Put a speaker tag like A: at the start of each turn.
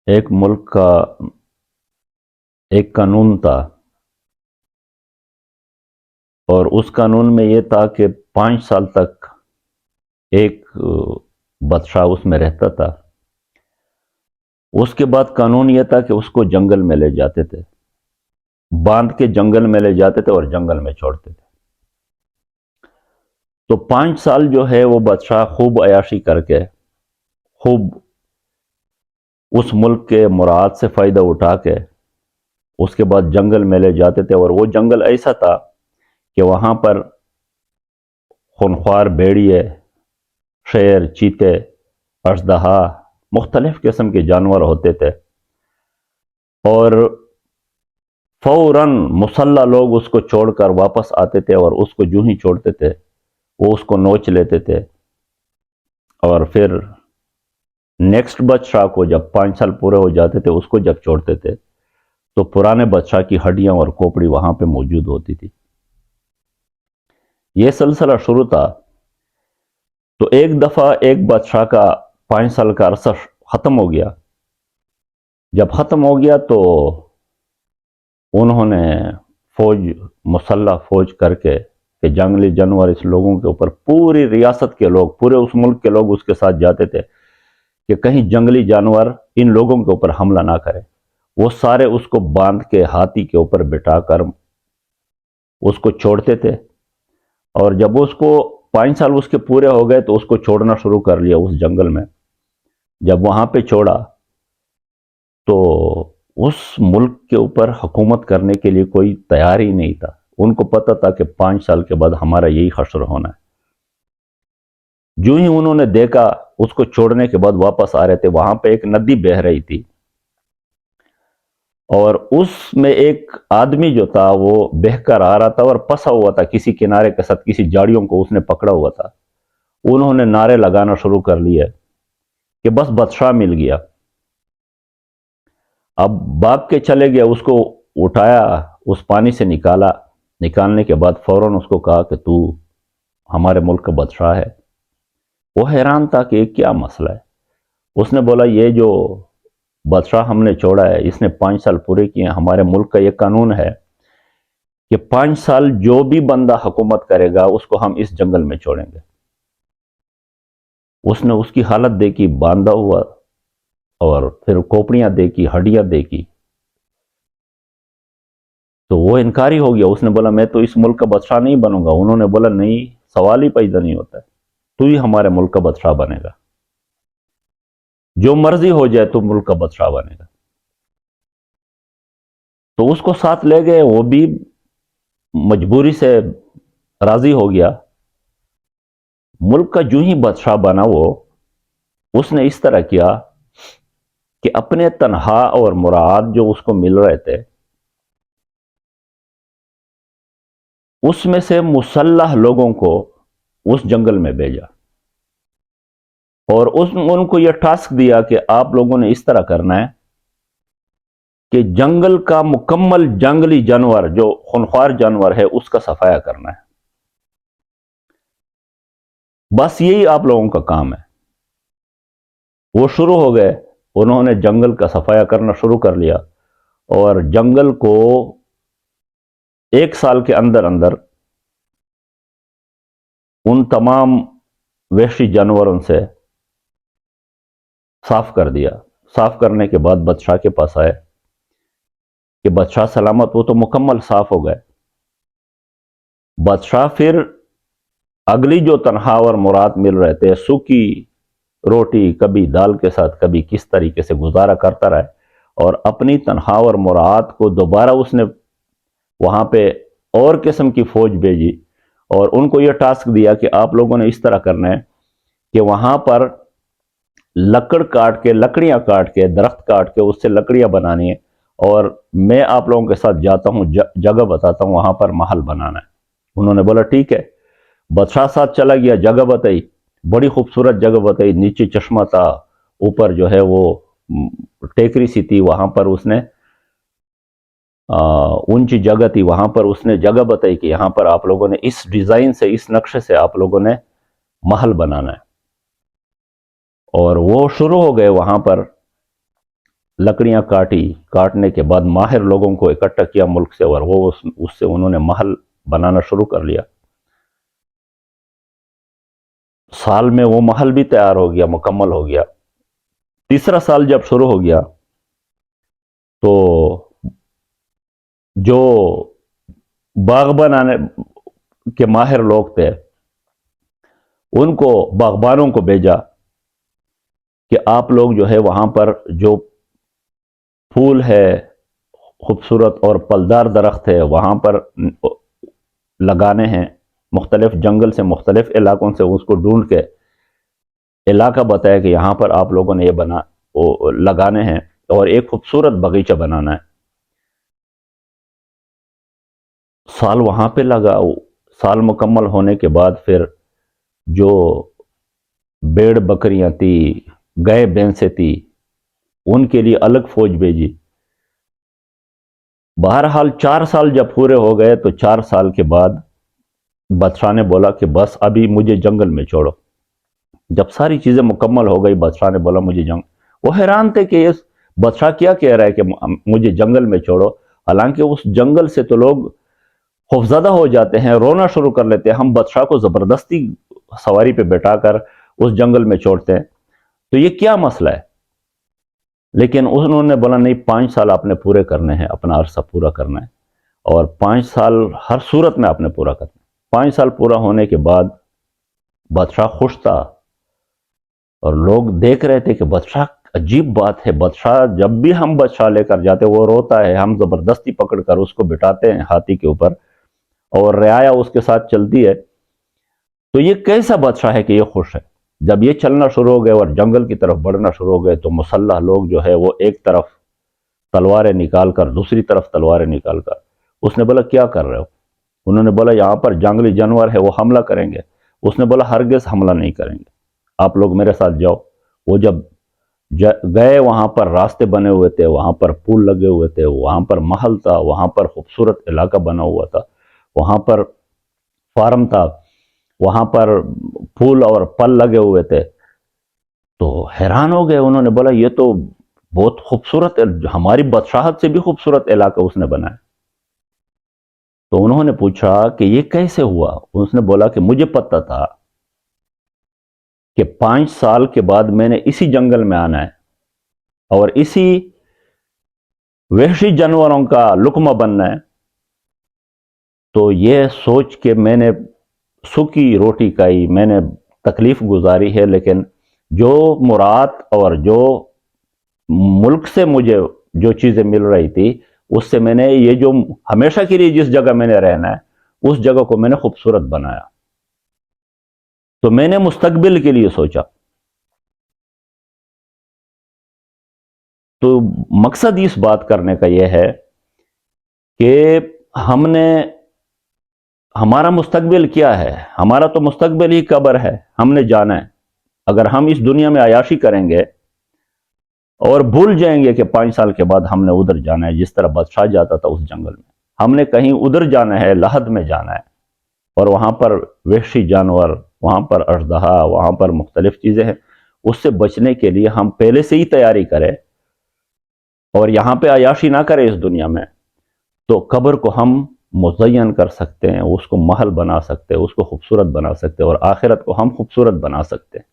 A: ایک ملک کا ایک قانون تھا، اور اس قانون میں یہ تھا کہ 5 سال تک ایک بادشاہ اس میں رہتا تھا۔ اس کے بعد قانون یہ تھا کہ اس کو جنگل میں لے جاتے تھے، باندھ کے جنگل میں لے جاتے تھے اور جنگل میں چھوڑتے تھے۔ تو 5 سال جو ہے وہ بادشاہ خوب عیاشی کر کے، خوب اس ملک کے مراعات سے فائدہ اٹھا کے اس کے بعد جنگل میں لے جاتے تھے، اور وہ جنگل ایسا تھا کہ وہاں پر خونخوار بھیڑیے، شیر، چیتے، اژدہا، مختلف قسم کے جانور ہوتے تھے، اور فوراً مسلح لوگ اس کو چھوڑ کر واپس آتے تھے، اور اس کو جو ہی چھوڑتے تھے وہ اس کو نوچ لیتے تھے، اور پھر نیکسٹ بادشاہ کو جب 5 سال پورے ہو جاتے تھے اس کو جب چھوڑتے تھے تو پرانے بادشاہ کی ہڈیاں اور کھوپڑی وہاں پہ موجود ہوتی تھی۔ یہ سلسلہ شروع تھا۔ تو ایک دفعہ ایک بادشاہ کا 5 سال کا عرصہ ختم ہو گیا۔ جب ختم ہو گیا تو انہوں نے فوج، مسلح فوج کر کے کہ جنگلی جانور اس لوگوں کے اوپر، پوری ریاست کے لوگ، پورے اس ملک کے لوگ اس کے ساتھ جاتے تھے کہ کہیں جنگلی جانور ان لوگوں کے اوپر حملہ نہ کرے۔ وہ سارے اس کو باندھ کے ہاتھی کے اوپر بٹھا کر اس کو چھوڑتے تھے، اور جب اس کو 5 سال اس کے پورے ہو گئے تو اس کو چھوڑنا شروع کر لیا اس جنگل میں۔ جب وہاں پہ چھوڑا تو اس ملک کے اوپر حکومت کرنے کے لیے کوئی تیار ہی نہیں تھا۔ ان کو پتہ تھا کہ 5 سال کے بعد ہمارا یہی حشر ہونا ہے۔ جو ہی انہوں نے دیکھا اس کو چھوڑنے کے بعد واپس آ رہے تھے، وہاں پہ ایک ندی بہہ رہی تھی، اور اس میں ایک آدمی جو تھا وہ بہہ کر آ رہا تھا اور پھنسا ہوا تھا کسی کنارے کے ساتھ، کسی جھاڑیوں کو اس نے پکڑا ہوا تھا۔ انہوں نے نعرے لگانا شروع کر لیے کہ بس بادشاہ مل گیا۔ اب بھاگ کے چلے گیا، اس کو اٹھایا، اس پانی سے نکالا، نکالنے کے بعد فوراً اس کو کہا کہ تو ہمارے ملک کا بادشاہ ہے۔ وہ حیران تھا کہ یہ کیا مسئلہ ہے۔ اس نے بولا یہ جو بادشاہ ہم نے چھوڑا ہے اس نے 5 سال پورے کیے ہیں، ہمارے ملک کا یہ قانون ہے کہ 5 سال جو بھی بندہ حکومت کرے گا اس کو ہم اس جنگل میں چھوڑیں گے۔ اس نے اس کی حالت دیکھی، باندھا ہوا، اور پھر کھوپڑیاں دیکھی، ہڈیاں دیکھی، تو وہ انکاری ہو گیا۔ اس نے بولا میں تو اس ملک کا بادشاہ نہیں بنوں گا۔ انہوں نے بولا نہیں، سوال ہی پیدا نہیں ہوتا ہے، تو ہی ہمارے ملک کا بادشاہ بنے گا، جو مرضی ہو جائے تو ملک کا بادشاہ بنے گا۔ تو اس کو ساتھ لے گئے، وہ بھی مجبوری سے راضی ہو گیا۔ ملک کا جو ہی بادشاہ بنا وہ، اس نے اس طرح کیا کہ اپنے تنہا اور مراعات جو اس کو مل رہے تھے اس میں سے مسلح لوگوں کو اس جنگل میں بھیجا، اور ان کو یہ ٹاسک دیا کہ آپ لوگوں نے اس طرح کرنا ہے کہ جنگل کا مکمل جنگلی جانور جو خونخوار جانور ہے اس کا صفایا کرنا ہے، بس یہی آپ لوگوں کا کام ہے۔ وہ شروع ہو گئے، انہوں نے جنگل کا صفایا کرنا شروع کر لیا، اور جنگل کو 1 سال کے اندر اندر ان تمام وحشی جانوروں سے صاف کر دیا۔ صاف کرنے کے بعد بادشاہ کے پاس آئے کہ بادشاہ سلامت، وہ تو مکمل صاف ہو گئے۔ بادشاہ پھر اگلی جو تنخواہ اور مراد مل رہے تھے، سوکھی روٹی کبھی دال کے ساتھ، کبھی کس طریقے سے گزارا کرتا رہے، اور اپنی تنخواہ اور مراد کو دوبارہ اس نے وہاں پہ اور قسم کی فوج بھیجی، اور ان کو یہ ٹاسک دیا کہ آپ لوگوں نے اس طرح کرنا ہے کہ وہاں پر لکڑیاں کاٹ کے درخت کاٹ کے اس سے لکڑیاں بنانی ہے، اور میں آپ لوگوں کے ساتھ جاتا ہوں، جگہ بتاتا ہوں، وہاں پر محل بنانا ہے۔ انہوں نے بولا ٹھیک ہے۔ بادشاہ ساتھ چلا گیا، جگہ بتائی، بڑی خوبصورت جگہ بتائی، نیچے چشمہ تھا، اوپر جو ہے وہ ٹیکری سی تھی، وہاں پر اس نے اونچی جگہ تھی، وہاں پر اس نے جگہ بتائی کہ یہاں پر آپ لوگوں نے اس ڈیزائن سے، اس نقشے سے آپ لوگوں نے محل بنانا ہے۔ اور وہ شروع ہو گئے وہاں پر لکڑیاں کاٹنے کے بعد ماہر لوگوں کو اکٹھا کیا ملک سے، اور وہ اس سے انہوں نے محل بنانا شروع کر لیا۔ سال میں وہ محل بھی تیار ہو گیا، مکمل ہو گیا۔ تیسرا سال جب شروع ہو گیا تو جو باغ بنانے کے ماہر لوگ تھے ان کو باغبانوں کو بھیجا کہ آپ لوگ جو ہے وہاں پر جو پھول ہے خوبصورت اور پلدار درخت ہے وہاں پر لگانے ہیں، مختلف جنگل سے مختلف علاقوں سے اس کو ڈھونڈ کے علاقہ بتایا کہ یہاں پر آپ لوگوں نے یہ لگانے ہیں اور ایک خوبصورت باغیچہ بنانا ہے۔ سال وہاں پہ لگا، سال مکمل ہونے کے بعد پھر جو بیڑ بکریاں تھی، گائے بھینسیں تھی، ان کے لیے الگ فوج بھیجی۔ بہرحال 4 سال جب پورے ہو گئے تو 4 سال کے بعد بادشاہ نے بولا کہ بس ابھی مجھے جنگل میں چھوڑو۔ جب ساری چیزیں مکمل ہو گئی بادشاہ نے بولا مجھے وہ حیران تھے کہ یہ بادشاہ کیا کہہ رہا ہے کہ مجھے جنگل میں چھوڑو، حالانکہ اس جنگل سے تو لوگ خوفزدہ ہو جاتے ہیں، رونا شروع کر لیتے ہیں، ہم بادشاہ کو زبردستی سواری پہ بٹھا کر اس جنگل میں چھوڑتے ہیں، تو یہ کیا مسئلہ ہے؟ لیکن انہوں نے بولا نہیں، 5 سال آپ نے پورے کرنے ہیں، اپنا عرصہ پورا کرنا ہے، اور 5 سال ہر صورت میں آپ نے پورا کرنا ہے۔ 5 سال پورا ہونے کے بعد بادشاہ خوش تھا، اور لوگ دیکھ رہے تھے کہ بادشاہ، عجیب بات ہے، بادشاہ جب بھی ہم بادشاہ لے کر جاتے وہ روتا ہے، ہم زبردستی پکڑ کر اس کو بٹھاتے ہیں ہاتھی کے اوپر اور رعایا اس کے ساتھ چلتی ہے، تو یہ کیسا بادشاہ ہے کہ یہ خوش ہے؟ جب یہ چلنا شروع ہو گئے اور جنگل کی طرف بڑھنا شروع ہو گئے تو مسلح لوگ جو ہے وہ ایک طرف تلواریں نکال کر دوسری طرف تلواریں نکال کر، اس نے بولا کیا کر رہے ہو؟ انہوں نے بولا یہاں پر جنگلی جانور ہے وہ حملہ کریں گے۔ اس نے بولا ہرگز حملہ نہیں کریں گے، آپ لوگ میرے ساتھ جاؤ۔ وہ جب گئے وہاں پر راستے بنے ہوئے تھے، وہاں پر پھول لگے ہوئے تھے، وہاں پر محل تھا، وہاں پر خوبصورت علاقہ بنا ہوا تھا، وہاں پر فارم تھا، وہاں پر پھول اور پھل لگے ہوئے تھے، تو حیران ہو گئے۔ انہوں نے بولا یہ تو بہت خوبصورت، ہماری بادشاہت سے بھی خوبصورت علاقہ اس نے بنایا۔ تو انہوں نے پوچھا کہ یہ کیسے ہوا؟ اس نے بولا کہ مجھے پتہ تھا کہ 5 سال کے بعد میں نے اسی جنگل میں آنا ہے اور اسی وحشی جانوروں کا لقمہ بننا ہے، تو یہ سوچ کے میں نے سوکھی روٹی کھائی، میں نے تکلیف گزاری ہے، لیکن جو مراد اور جو ملک سے مجھے جو چیزیں مل رہی تھی اس سے میں نے یہ جو ہمیشہ کے لیے جس جگہ میں نے رہنا ہے اس جگہ کو میں نے خوبصورت بنایا، تو میں نے مستقبل کے لیے سوچا۔ تو مقصد اس بات کرنے کا یہ ہے کہ ہم نے ہمارا مستقبل کیا ہے؟ ہمارا تو مستقبل ہی قبر ہے، ہم نے جانا ہے۔ اگر ہم اس دنیا میں عیاشی کریں گے اور بھول جائیں گے کہ 5 سال کے بعد ہم نے ادھر جانا ہے، جس طرح بادشاہ جاتا تھا اس جنگل میں، ہم نے کہیں ادھر جانا ہے، لحد میں جانا ہے، اور وہاں پر وحشی جانور، وہاں پر اژدہا، وہاں پر مختلف چیزیں ہیں، اس سے بچنے کے لیے ہم پہلے سے ہی تیاری کریں اور یہاں پہ عیاشی نہ کریں اس دنیا میں، تو قبر کو ہم مزین کر سکتے ہیں، اس کو محل بنا سکتے ہیں، اس کو خوبصورت بنا سکتے ہیں، اور آخرت کو ہم خوبصورت بنا سکتے ہیں۔